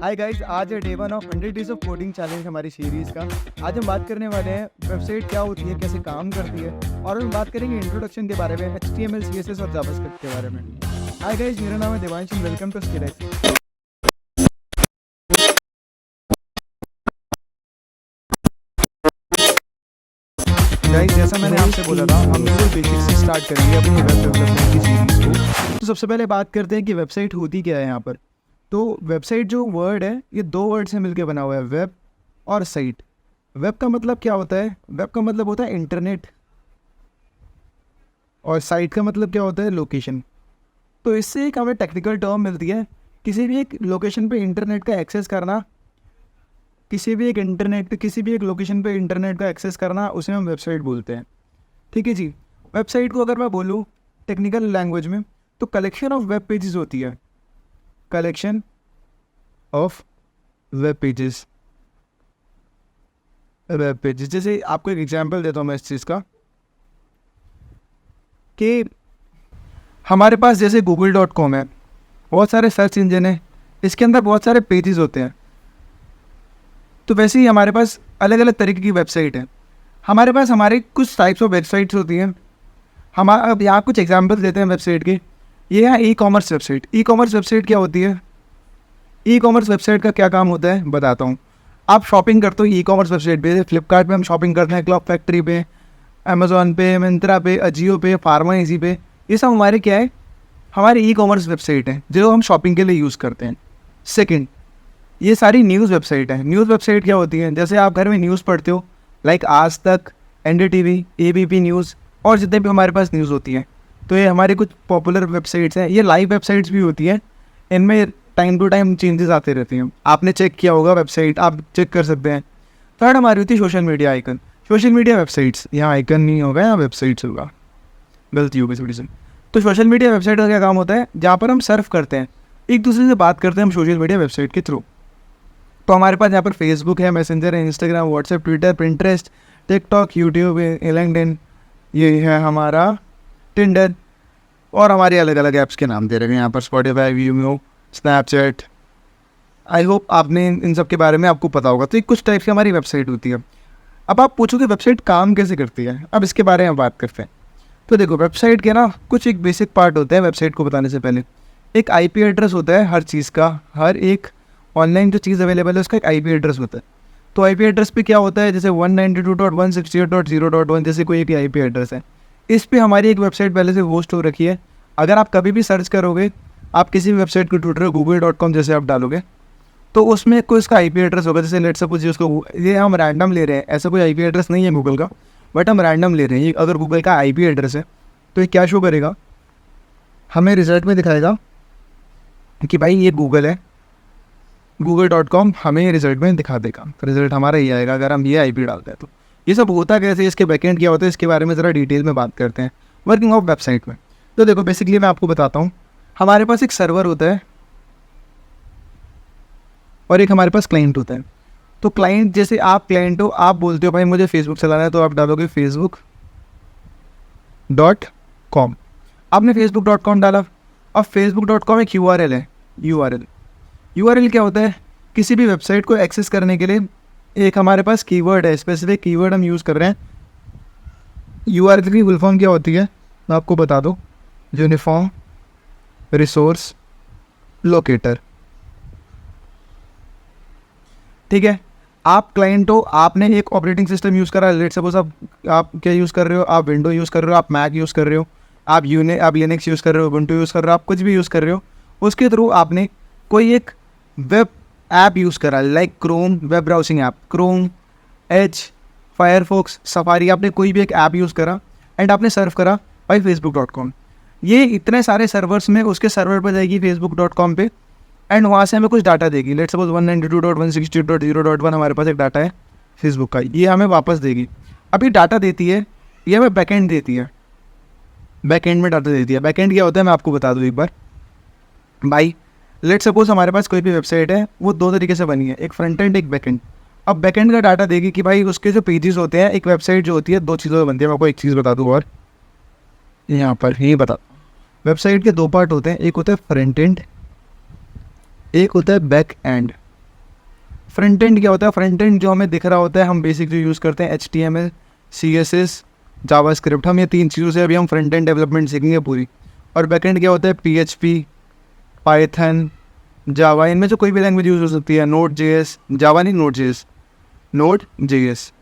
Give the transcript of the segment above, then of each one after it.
Hi guys, आज है day 1 of 100 days of coding challenge हमारी सीरीज़ का। आज हम बात करने वाले हैं वेबसाइट क्या होती है, कैसे काम करती है, और हम बात करेंगे इंट्रोडक्शन के बारे में, HTML, CSS और जावास्क्रिप्ट के बारे में। हाय गाइस, मेरा नाम है देवांश, वेलकम टू स्किलेक्ट। गाइस, जैसा मैंने आपसे बोला था, हम बिल्कुल बेसिक से स्टार्ट करेंगे अपनी वेब डेवलपमेंट की सीरीज़ को। तो सबसे पहले बात करते हैं कि वेबसाइट होती क्या है यहाँ पर। तो वेबसाइट जो वर्ड है, ये दो वर्ड से मिलकर बना हुआ है, वेब और साइट। वेब का मतलब क्या होता है? वेब का मतलब होता है इंटरनेट, और साइट का मतलब क्या होता है? लोकेशन। तो इससे एक हमें टेक्निकल टर्म मिलती है, किसी भी एक लोकेशन पे इंटरनेट का एक्सेस करना, किसी भी एक लोकेशन पे इंटरनेट का एक्सेस करना, उसे हम वेबसाइट बोलते हैं। ठीक है जी। वेबसाइट को अगर मैं बोलूँ टेक्निकल लैंग्वेज में, तो कलेक्शन ऑफ वेब पेजेस होती है, कलेक्शन ऑफ वेब पेजेस। जैसे आपको एक एग्जांपल देता हूँ मैं इस चीज़ का, कि हमारे पास जैसे google.com है, बहुत सारे सर्च इंजन है, इसके अंदर बहुत सारे पेजेस होते हैं। तो वैसे ही हमारे पास अलग अलग तरीके की वेबसाइट है। हमारे पास हमारे कुछ टाइप्स ऑफ वेबसाइट्स होती हैं। हम अब यहाँ कुछ एग्जांपल देते हैं वेबसाइट के। ये है ई-कॉमर्स वेबसाइट। ई-कॉमर्स वेबसाइट क्या होती है? ई-कॉमर्स वेबसाइट का क्या काम होता है बताता हूँ। आप शॉपिंग करते हो ई-कॉमर्स वेबसाइट पे, फ्लिपकार्ट पे हम शॉपिंग करते हैं, क्लॉक फैक्ट्री पे, अमेज़ॉन पे, मिंत्रा पे, अजियो पे, फार्मा इजी पे। ये सब हमारे क्या है? हमारे ई-कॉमर्स वेबसाइट है जो हम शॉपिंग के लिए यूज़ करते हैं। सेकंड, ये सारी न्यूज़ वेबसाइट है। न्यूज़ वेबसाइट क्या होती है? जैसे आप घर में न्यूज़ पढ़ते हो, लाइक आज तक, NDTV, ABP न्यूज़, और जितने भी हमारे पास न्यूज़ होती है, तो ये हमारे कुछ पॉपुलर वेबसाइट्स हैं। ये लाइव वेबसाइट्स भी होती हैं, इनमें टाइम टू टाइम चेंजेस आते रहते हैं। आपने चेक किया होगा वेबसाइट, आप चेक कर सकते हैं। थर्ड हमारी होती है social media icon. Social media websites, यहाँ आइकन नहीं होगा, यहाँ वेबसाइट्स होगा, गलती होगी थोड़ी सी। तो सोशल मीडिया वेबसाइट का क्या काम होता है? जहाँ पर हम सर्फ करते हैं, एक दूसरे से बात करते हैं हम सोशल मीडिया वेबसाइट के थ्रू। तो हमारे पास यहाँ पर फेसबुक है, मैसेंजर है, Instagram, WhatsApp, Twitter, Pinterest, TikTok, YouTube, LinkedIn, ये है हमारा टिंडर, और हमारे अलग अलग ऐप्स के नाम दे रखे हैं यहाँ पर, स्पॉटिफाई, वीमो, स्नैपचैट। आई होप आपने इन सब के बारे में आपको पता होगा। तो ये कुछ टाइप की हमारी वेबसाइट होती है। अब आप पूछोगे वेबसाइट काम कैसे करती है, अब इसके बारे में बात करते हैं। तो देखो, वेबसाइट के ना कुछ एक बेसिक पार्ट होते हैं। वेबसाइट को बताने से पहले एक IP एड्रेस होता है हर चीज़ का। हर एक ऑनलाइन जो चीज़ अवेलेबल है उसका एक IP एड्रेस होता है। तो IP एड्रेस पे क्या होता है? जैसे 192.168.0.1 जैसे कोई एक IP एड्रेस है, इस पे हमारी एक वेबसाइट पहले से होस्ट हो रखी है। अगर आप कभी भी सर्च करोगे, आप किसी भी वेबसाइट को ढूंढ रहे हो, google.com जैसे आप डालोगे, तो उसमें कोई इसका IP एड्रेस होगा। जैसे लेट्स सपोज उसको, ये हम रैंडम ले रहे हैं, ऐसा कोई IP एड्रेस नहीं है गूगल का, बट हम रैंडम ले रहे हैं। ये अगर गूगल का IP एड्रेस है, तो ये क्या शो करेगा? हमें रिजल्ट में दिखाएगा कि भाई ये गूगल है, google.com हमें रिजल्ट में दिखा देगा। तो रिजल्ट हमारा ही आएगा अगर हम ये IP डालते हैं। तो ये सब होता कैसे, इसके बैकएंड क्या होता है, इसके बारे में ज़रा डिटेल में बात करते हैं वर्किंग ऑफ वेबसाइट में। तो देखो, बेसिकली मैं आपको बताता हूँ। हमारे पास एक सर्वर होता है और एक हमारे पास क्लाइंट होता है। तो क्लाइंट, जैसे आप क्लाइंट हो, आप बोलते हो भाई मुझे फेसबुक चलाना है, तो आप डालोगे facebook.com। आपने facebook.com डाला। अब facebook.com एक URL है। URL क्या होता है? किसी भी वेबसाइट को एक्सेस करने के लिए एक हमारे पास कीवर्ड है, स्पेसिफिक कीवर्ड हम यूज़ कर रहे हैं। URL की फुल फॉर्म क्या होती है मैं आपको बता दूँ, यूनिफॉर्म रिसोर्स लोकेटर। ठीक है। आप क्लाइंट हो, आपने एक ऑपरेटिंग सिस्टम यूज़ करा। लेट्स सपोज आप क्या यूज़ कर रहे हो? आप विंडो यूज़ कर रहे हो, आप मैक यूज़ कर रहे हो, आप लिनक्स यूज़ कर रहे हो, उबुंटू यूज़ कर रहे हो, आप कुछ भी यूज़ कर रहे हो। उसके थ्रू आपने कोई एक वेब ऐप यूज़ करा, like Chrome web browsing app, Chrome, Edge, Firefox, Safari, आपने कोई भी एक ऐप यूज़ करा एंड आपने सर्व करा बाई facebook.com। ये इतने सारे सर्वर्स में उसके सर्वर पर जाएगी facebook.com पे, एंड वहाँ से हमें कुछ डाटा देगी। लेट्स सपोज 192.168.0.1 हमारे पास एक डाटा है फेसबुक का, ये हमें वापस देगी। अब ये डाटा देती है, ये हमें बैकएंड देती है, बैकएंड में डाटा देती है। बैकएंड क्या होता है मैं आपको बता दूँ एक बार भाई। लेट्स सपोज हमारे पास कोई भी वेबसाइट है, वो दो तरीके से बनी है, एक फ्रंट एंड, एक बैकएंड। अब बैकएंड का डाटा देगी कि भाई उसके जो पेजेस होते हैं, एक वेबसाइट जो होती है दो चीज़ों से बनती है। मैं आपको एक चीज़ बता दूँ, और यहाँ पर ये बता, वेबसाइट के दो पार्ट होते हैं, एक होता है फ्रंट एंड, एक होता है बैक एंड। फ्रंट एंड क्या होता है? फ्रंट एंड जो हमें दिख रहा होता है, हम बेसिक जो यूज़ करते हैं HTML, CSS, जावास्क्रिप्ट, हम ये 3 चीज़ों से अभी हम फ्रंट एंड डेवलपमेंट सीखेंगे पूरी। और बैक एंड क्या होता है? PHP, पाइथन, जावा, इनमें से कोई भी लैंग्वेज यूज़ हो सकती है। Node.js, जावा नहीं, Node.js,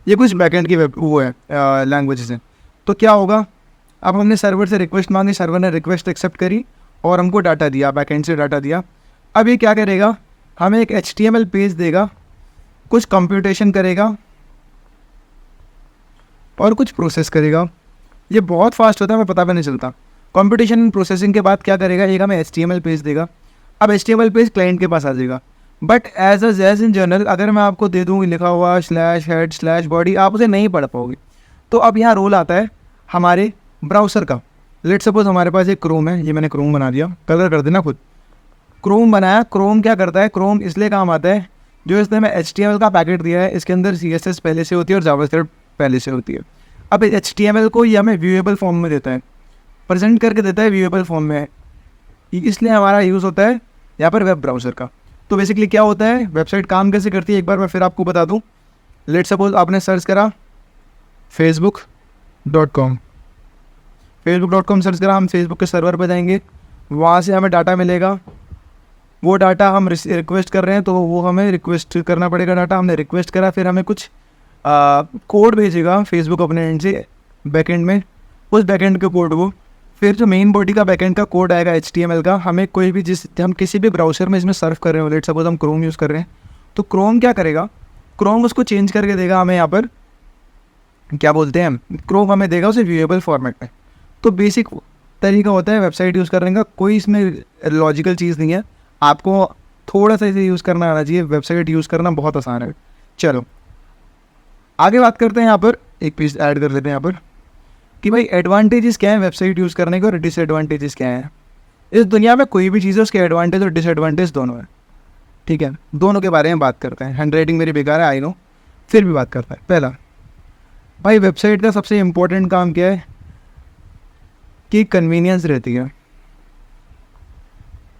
ये कुछ बैकएंड की वो है लैंग्वेजेस हैं। तो क्या होगा, अब हमने सर्वर से रिक्वेस्ट मांगी, सर्वर ने रिक्वेस्ट एक्सेप्ट करी और हमको डाटा दिया, बैकएंड से डाटा दिया। अब ये क्या करेगा, हमें एक HTML पेज देगा, कुछ कंप्यूटेशन करेगा और कुछ प्रोसेस करेगा। ये बहुत फास्ट होता है, हमें पता भी नहीं चलता। कंप्यूटेशन एंड प्रोसेसिंग के बाद क्या करेगा, एक हमें HTML पेज देगा। अब HTML पेज क्लाइंट के पास आ जाएगा। बट एज इन जनरल अगर मैं आपको दे दूँ लिखा हुआ /head/body, आप उसे नहीं पढ़ पाओगे। तो अब यहाँ रोल आता है हमारे ब्राउज़र का। लेट सपोज हमारे पास एक क्रोम है, ये मैंने क्रोम बना दिया, कलर कर देना खुद। क्रोम बनाया, क्रोम क्या करता है, क्रोम इसलिए काम आता है, जो इसने हमें HTML का पैकेट दिया है, इसके अंदर CSS पहले से होती है और जावास्क्रिप्ट पहले से होती है। अब HTML को ये हमें व्यूएबल फॉर्म में देता है, प्रेजेंट करके देता है व्यूएबल फॉर्म में, इसलिए हमारा यूज़ होता है यहाँ पर वेब ब्राउज़र का। तो बेसिकली क्या होता है, वेबसाइट काम कैसे करती है, एक बार मैं फिर आपको बता दूँ। लेट सपोज आपने सर्च करा facebook.com सर्च करा, हम फेसबुक के सर्वर पर जाएंगे, वहाँ से हमें डाटा मिलेगा। वो डाटा हम रिक्वेस्ट कर रहे हैं तो वो हमें रिक्वेस्ट करना पड़ेगा डाटा, हमने रिक्वेस्ट करा, फिर हमें कुछ कोड भेजेगा फेसबुक अपने एंड से बैकएंड में। उस बैकएंड के कोड को फिर जो मेन बॉडी का बैकएंड का कोड आएगा HTML का, हमें कोई भी हम किसी भी ब्राउज़र में इसमें सर्व कर रहे हो, लेट सपोज हम क्रोम यूज़ कर रहे हैं, तो क्रोम क्या करेगा, क्रोम उसको चेंज करके देगा हमें, यहाँ पर क्या बोलते हैं, क्रोम हमें देगा उसे व्यूएबल फॉर्मेट में। तो बेसिक तरीका होता है वेबसाइट यूज़ करने का, कोई इसमें लॉजिकल चीज़ नहीं है, आपको थोड़ा सा इसे यूज़ करना आना चाहिए। वेबसाइट यूज़ करना बहुत आसान है। चलो आगे बात करते हैं, यहाँ पर एक पीस ऐड कर लेते हैं यहाँ पर कि भाई एडवांटेजेस क्या है वेबसाइट यूज़ करने के और डिसएडवांटेजेस क्या हैं। इस दुनिया में कोई भी चीज़ है उसके एडवांटेज और डिसएडवांटेज दोनों है, ठीक है, दोनों के बारे में बात करते हैं। हैंड राइटिंग मेरी बेकार है, आई नो, फिर भी बात करता है। पहला भाई, वेबसाइट का सबसे इम्पोर्टेंट काम क्या है कि कन्वीनियंस रहती है।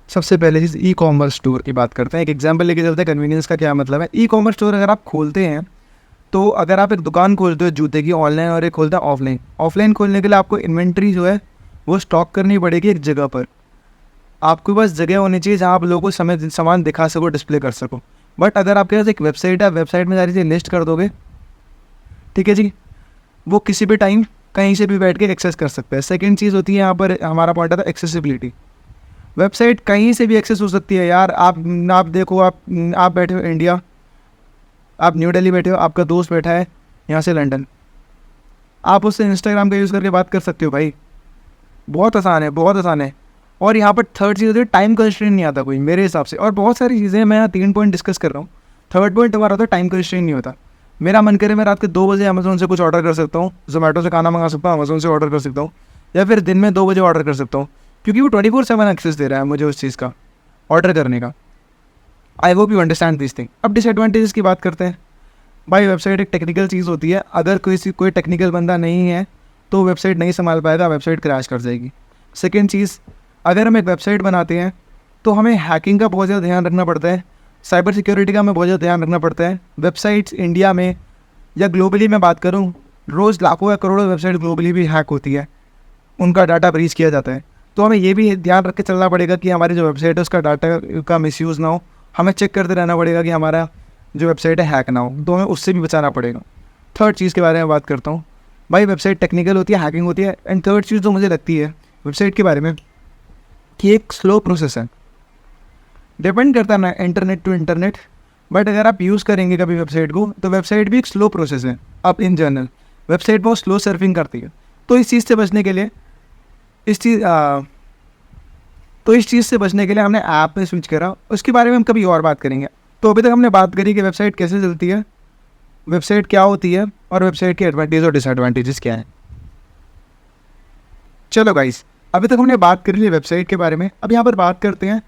सबसे पहले चीज़ ई-कॉमर्स स्टोर की बात करते हैं, एक एग्जांपल लेके चलते हैं कन्वीनियंस का क्या मतलब है। ई-कॉमर्स स्टोर अगर आप खोलते हैं, तो अगर आप एक दुकान खोलते हो जूते की ऑनलाइन और एक खोलते हैं ऑफलाइन, ऑफलाइन खोलने के लिए आपको इन्वेंट्री जो है वो स्टॉक करनी पड़ेगी एक जगह पर। आपके पास जगह होनी चाहिए जहाँ आप लोगों को सामान दिखा सको, डिस्प्ले कर सको। बट अगर आपके पास एक वेबसाइट है, वेबसाइट में सारी चीज़ें लिस्ट कर दोगे, ठीक है जी, वो किसी भी टाइम कहीं से भी बैठ के एक्सेस कर सकते हैं। सेकेंड चीज़ होती है यहाँ पर हमारा पॉइंट आता है एक्सेसिबिलिटी। वेबसाइट कहीं से भी एक्सेस हो सकती है यार। आप देखो, आप बैठे हो इंडिया, आप न्यू दिल्ली बैठे हो, आपका दोस्त बैठा है यहाँ से लंदन, आप उससे इंस्टाग्राम का यूज़ करके बात कर सकते हो भाई, बहुत आसान है, बहुत आसान है। और यहाँ पर थर्ड चीज़ होती है टाइम कंस्ट्रेंट नहीं आता कोई मेरे हिसाब से, और बहुत सारी चीज़ें मैं यहाँ 3 पॉइंट डिस्कस कर रहा हूँ। थर्ड पॉइंट हमारा होता है टाइम कंस्ट्रेंट नहीं होता। मेरा मन करे मैं रात के 2 बजे अमेज़ोन से कुछ ऑर्डर कर सकता हूँ, जोमेटो से खाना मंगा सकता हूँ, अमेज़ोन से ऑर्डर कर सकता हूँ, या फिर दिन में 2 बजे ऑर्डर कर सकता हूँ, क्योंकि वो 24/7 एक्सेस दे रहा है मुझे उस चीज़ का, ऑर्डर करने का। I hope you understand this thing. अब डिसएडवांटेजेस की बात करते हैं। भाई वेबसाइट एक टेक्निकल चीज़ होती है, अगर कोई टेक्निकल बंदा नहीं है तो वेबसाइट नहीं संभाल पाएगा, वेबसाइट क्रैश कर जाएगी। सेकेंड चीज़, अगर हम एक वेबसाइट बनाते हैं तो हमें हैकिंग का बहुत ज़्यादा ध्यान रखना पड़ता है, साइबर सिक्योरिटी का हमें बहुत ज़्यादा ध्यान रखना पड़ता है। वेबसाइट्स इंडिया में या ग्लोबली मैं बात करूँ, रोज़ लाखों या करोड़ों वेबसाइट ग्लोबली भी हैक होती है, उनका डाटा ब्रीच किया जाता है। तो हमें ये भी ध्यान रख के चलना पड़ेगा कि हमारी जो वेबसाइट है उसका डाटा का मिसयूज़ ना हो। हमें चेक करते रहना पड़ेगा कि हमारा जो वेबसाइट है हैक ना हो, तो हमें उससे भी बचाना पड़ेगा। थर्ड चीज़ के बारे में बात करता हूँ। भाई वेबसाइट टेक्निकल होती है, हैकिंग होती है, एंड थर्ड चीज़ जो मुझे लगती है वेबसाइट के बारे में कि एक स्लो प्रोसेस है। डिपेंड करता है ना इंटरनेट टू इंटरनेट, बट अगर आप यूज़ करेंगे कभी वेबसाइट को, तो वेबसाइट भी एक स्लो प्रोसेस है। अब इन जनरल वेबसाइट बहुत स्लो सर्फिंग करती है, तो इस चीज़ से बचने के लिए इस चीज़ से बचने के लिए हमने ऐप पे स्विच करा। उसके बारे में हम कभी और बात करेंगे। तो अभी तक हमने बात करी कि वेबसाइट कैसे चलती है, वेबसाइट क्या होती है, और वेबसाइट के एडवांटेज और डिसएडवांटेजेस क्या हैं। चलो गाइस, अभी तक हमने बात कर ली वेबसाइट के बारे में। अब यहाँ पर बात करते हैं,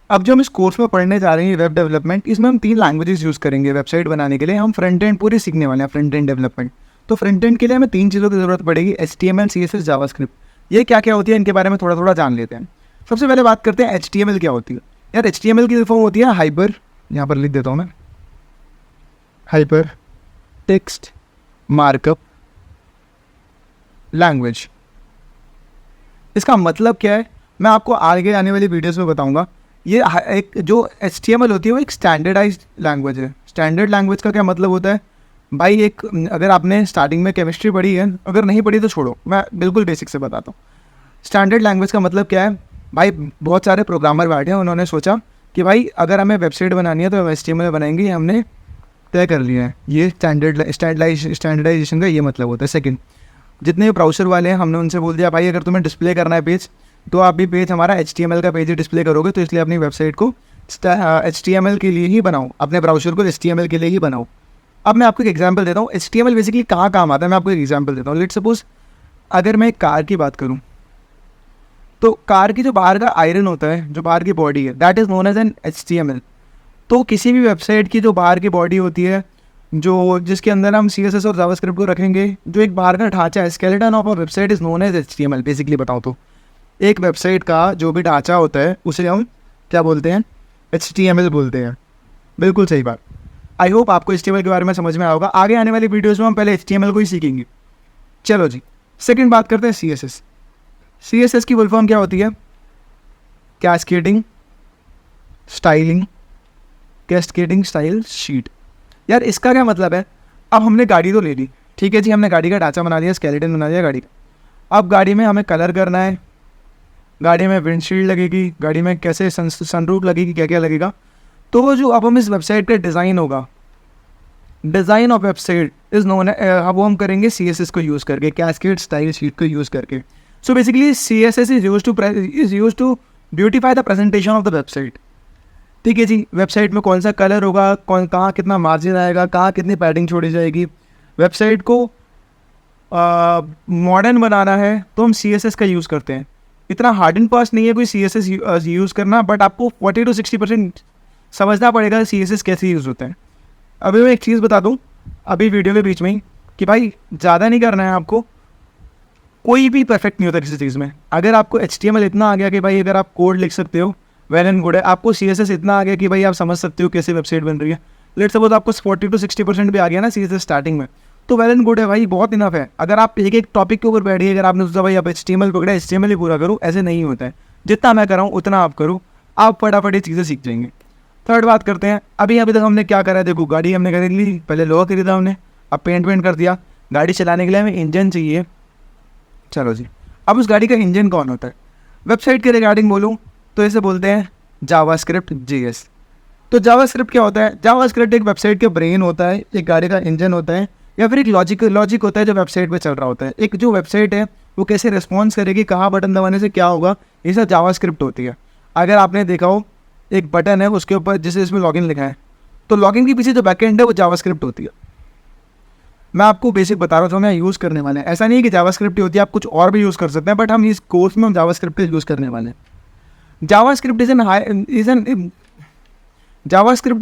अब जो हम इस कोर्स में पढ़ने जा रहे हैं वेब डेवलपमेंट, इसमें हम 3 लैंग्वेजेस यूज़ करेंगे वेबसाइट बनाने के लिए। हम फ्रंट एंड पूरी सीखने वाले हैं, फ्रंट एंड डेवलपमेंट। तो फ्रंट एंड के लिए हमें 3 चीज़ों की ज़रूरत पड़ेगी, HTML, CSS, जावास्क्रिप्ट। ये क्या क्या होती है इनके बारे में थोड़ा थोड़ा जान लेते हैं। सबसे पहले बात करते हैं HTML क्या होती है। यार HTML की फॉर्म होती है हाइपर, यहाँ पर लिख देता हूँ मैं, हाइपर टेक्स्ट मार्कअप लैंग्वेज। इसका मतलब क्या है मैं आपको आगे आने वाली वीडियोस में बताऊंगा। ये एक जो HTML होती है वो एक स्टैंडर्डाइज्ड लैंग्वेज है। स्टैंडर्ड लैंग्वेज का क्या मतलब होता है भाई, एक अगर आपने स्टार्टिंग में केमिस्ट्री पढ़ी है, अगर नहीं पढ़ी तो छोड़ो, मैं बिल्कुल बेसिक से बताता हूँ। स्टैंडर्ड लैंग्वेज का मतलब क्या है भाई, बहुत सारे प्रोग्रामर बैठे हैं, उन्होंने सोचा कि भाई अगर हमें वेबसाइट बनानी है तो हम HTML बनाएंगे, ये हमने तय कर लिया है। ये स्टैंडर्डाइजेशन का ये मतलब होता है। सेकंड, जितने भी ब्राउज़र वाले हैं हमने उनसे बोल दिया भाई अगर तुम्हें डिस्प्ले करना है पेज तो आप भी पेज हमारा HTML का पेज ही डिस्प्ले करोगे, तो इसलिए अपनी वेबसाइट को HTML के लिए ही बनाओ, अपने ब्राउज़र को HTML के लिए ही बनाओ। अब मैं आपको एक एग्जांपल देता हूँ HTML बेसिकली कहाँ काम आता है। मैं आपको एक एग्जांपल देता हूँ। लेट्स सपोज अगर मैं एक कार की बात करूँ तो कार की जो बाहर का आयरन होता है, जो बाहर की बॉडी है, that is known as an HTML। तो किसी भी वेबसाइट की जो बाहर की बॉडी होती है, जो जिसके अंदर हम CSS और जावास्क्रिप्ट को रखेंगे, जो एक बाहर का ढांचा है, skeleton of a website is known as HTML। Basically बताऊँ तो एक वेबसाइट का जो भी ढांचा होता है उसे हम क्या बोलते हैं, HTML बोलते हैं। बिल्कुल सही बात। आई होप आपको HTML के बारे में समझ में आएगा। आगे आने वाली वीडियोज़ में हम पहले HTML को ही सीखेंगे। चलो जी, सेकेंड बात करते हैं CSS। CSS की फुल फॉर्म क्या होती है? Cascading styling, cascading style sheet. यार इसका क्या मतलब है, अब हमने गाड़ी तो ले ली, ठीक है जी, हमने गाड़ी का ढांचा बना दिया, स्केलेटन बना दिया गाड़ी का। अब गाड़ी में हमें कलर करना है, गाड़ी में विंडशील्ड लगेगी, गाड़ी में कैसे सनरूफ लगेगी, क्या क्या लगेगा। तो वो जो अब हम इस वेबसाइट का डिज़ाइन होगा, design of website is known है, अब वो हम करेंगे CSS को यूज़ करके, कैस्केड स्टाइल शीट को यूज़ करके। So basically CSS is use to beautify the presentation of the website. ठीक है जी, वेबसाइट में कौन सा कलर होगा, कहाँ कितना मार्जिन आएगा, कहाँ कितनी पैडिंग छोड़ी जाएगी, वेबसाइट को मॉडर्न बनाना है तो हम CSS का यूज़ करते हैं। इतना हार्ड एंड फास्ट नहीं है कोई CSS यूज़ करना, बट आपको 40 to 60% समझना पड़ेगा CSS कैसे यूज़ होता है। अभी मैं एक चीज़ बता दूँ अभी वीडियो के बीच में ही कि भाई ज़्यादा नहीं करना है आपको, कोई भी परफेक्ट नहीं होता किसी चीज़ में। अगर आपको HTML इतना आ गया कि भाई अगर आप कोड लिख सकते हो, वेल एंड गुड है। आपको CSS इतना आ गया कि भाई आप समझ सकते हो कैसे वेबसाइट बन रही है, लेट्स सपोज आपको 40 to 60% भी आ गया ना CSS स्टार्टिंग में, तो वेल एंड गुड है भाई, बहुत इनफ है। अगर आप एक एक टॉपिक के ऊपर बैठिए, अगर आपने सोचा भाई आप HTML पकड़ा, HTML ही पूरा करूँ, ऐसे नहीं होता है। जितना मैं कराऊँ उतना आप करो, आप फटाफट ये चीज़ें सीख जाएंगे। थर्ड बात करते हैं, अभी तक हमने क्या करा है, देखो गाड़ी हमने खरीद ली, पहले लोहा खरीदा हमने, अब पेंट कर दिया। गाड़ी चलाने के लिए हमें इंजन चाहिए। चलो जी, अब उस गाड़ी का इंजन कौन होता है? वेबसाइट के रिगार्डिंग बोलूँ तो इसे बोलते हैं जावास्क्रिप्ट JS। तो जावास्क्रिप्ट क्या होता है? जावास्क्रिप्ट एक वेबसाइट के ब्रेन होता है, एक गाड़ी का इंजन होता है, या फिर एक लॉजिक होता है जो वेबसाइट पे चल रहा होता है। एक जो वेबसाइट है वो कैसे रिस्पॉन्स करेगी, कहाँ बटन दबाने से क्या होगा, ये सब जावास्क्रिप्ट होती है। अगर आपने देखा हो एक बटन है उसके ऊपर जिसे इसमें लॉगिन लिखा है, तो लॉगिन के पीछे जो बैकएंड है वो जावास्क्रिप्ट होती है। मैं आपको बेसिक बता रहा था, मैं यूज़ करने वाले हैं। ऐसा नहीं है कि जावास्क्रिप्ट ही होती है, आप कुछ और भी यूज़ कर सकते हैं, बट हम इस कोर्स में हम जावास्क्रिप्ट यूज़ करने वाले हैं। JavaScript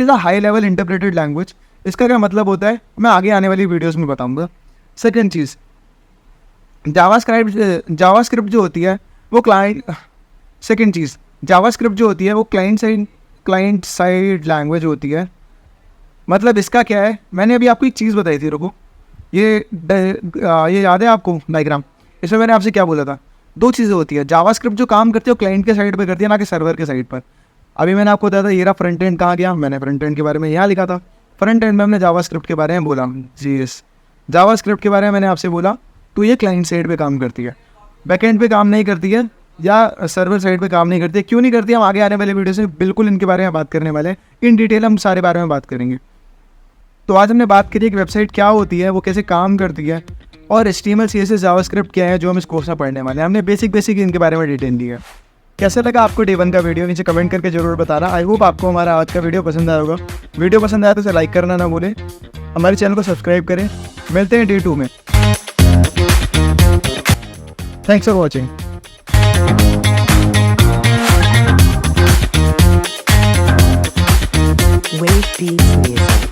is a high level interpreted language. इसका क्या मतलब होता है मैं आगे आने वाली वीडियोस में बताऊंगा। सेकंड चीज़, जावास्क्रिप्ट जो होती है वो क्लाइंट साइड लैंग्वेज होती है। मतलब इसका क्या है, मैंने अभी आपको एक चीज़ बताई थी, रुको, ये याद है आपको डायग्राम? इसमें मैंने आपसे क्या बोला था? दो चीज़ें होती है, जावास्क्रिप्ट जो काम करती है वो क्लाइंट के साइड पर करती है, ना कि सर्वर के साइड पर। अभी मैंने आपको बताया था ये रहा फ्रंट एंड कहाँ गया, मैंने फ्रंट एंड के बारे में यहाँ लिखा था। फ्रंट एंड में हमने जावास्क्रिप्ट के बारे में बोला, JS। जावास्क्रिप्ट के बारे में मैंने आपसे बोला, तो ये क्लाइंट साइड पे काम करती है, बैक एंड पे काम नहीं करती है, या सर्वर साइड पे काम नहीं करती है। क्यों नहीं करती है, हम आगे आने वाले वीडियो से बिल्कुल इनके बारे में बात करने वाले हैं। इन डिटेल हम सारे बारे में बात करेंगे। तो आज हमने बात करी कि वेबसाइट क्या होती है, वो कैसे काम करती है, और HTML CSS जावास्क्रिप्ट क्या है जो हम इस कोर्स में पढ़ने वाले हैं। हमने बेसिक इनके बारे में डिटेल दी है। कैसे लगा आपको Day 1 का वीडियो, नीचे कमेंट करके जरूर बताना। आई होप आपको हमारा आज का वीडियो पसंद आया होगा। वीडियो पसंद आया तो इसे लाइक करना ना भूलें, हमारे चैनल को सब्सक्राइब करें। मिलते हैं Day 2 में। Thanks for watching. Wave Beats Music.